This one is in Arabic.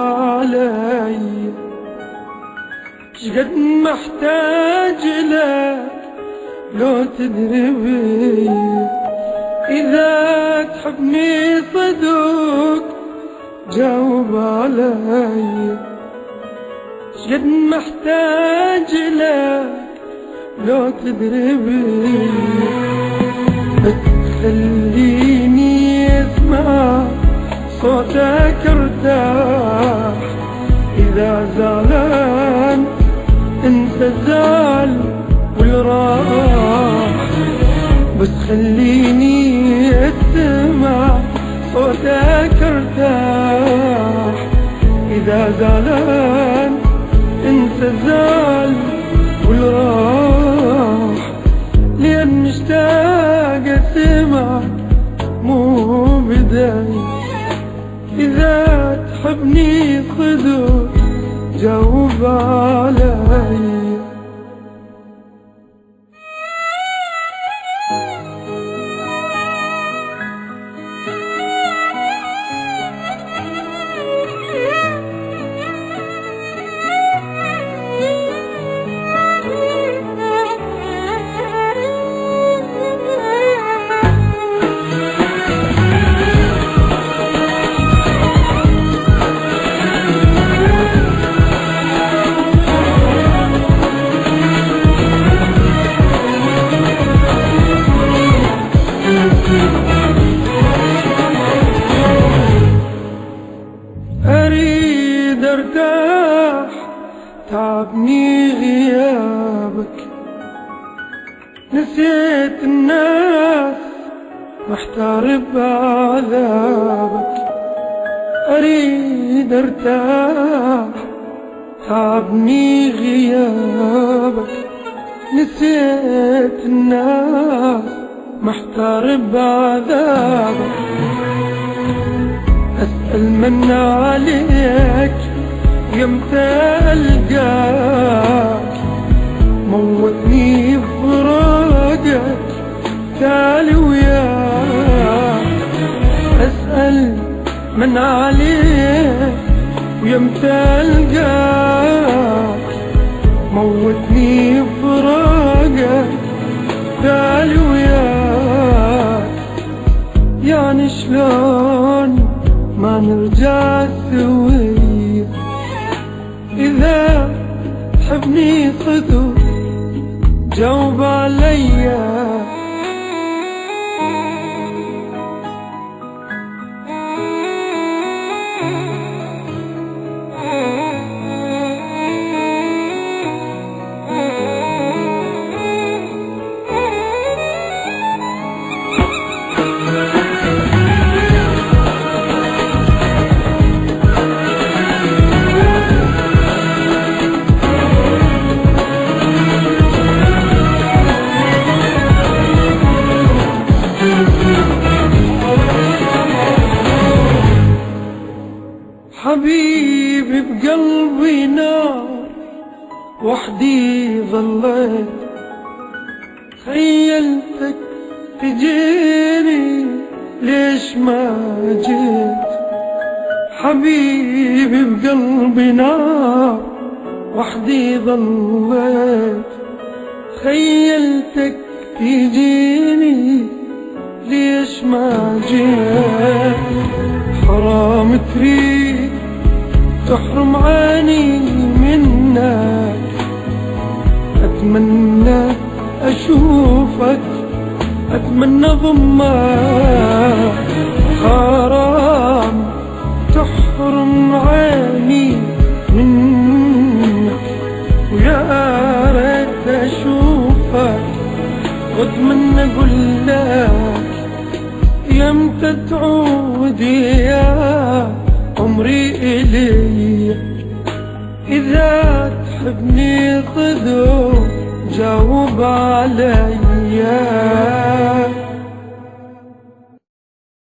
علي، شقد محتاج لك لو تدري بي. إذا تحبني صدق جاوب علي، شقد محتاج لك لو تدري بي. بتخليني اسمع صوتك ارتاح، إذا زعلان انسى الزعل والراح. بس خليني اسمع صوتك ارتاح، إذا زعلان انسى الزعل والراح. لأن مشتاق اسمعك مو بداي، إذا تحبني صدق جاوب علي. أريد أرتاح تعبني غيابك، نسيت الناس محتار بعذابك. أريد أرتاح تعبني غيابك، نسيت الناس محتار بعذابك. أسأل من عليك يمتى ألقاك، موتني بفراقك تالي وياك. أسأل من عليك ويمتى ألقاك، موتني بفراقك تالي وياك. يعني شلون ما نرجع سوية، إذا تحبني صدق جاوب عليا. حبيبي بقلبي نار وحدي ظليت، خيلتك تجيني ليش ما جيت. حبيبي بقلبي نار وحدي ظليت، خيلتك تجيني ليش ما جيت. حرام تريد تحرم عيني منك، أتمنى أشوفك، أتمنى ضمك. حرام تحرم عيني منك، ويا ريت أشوفك وأتمنى أقولك يمتى تعود يا عمري إلي. إذا تحبني صدق جاوب علي،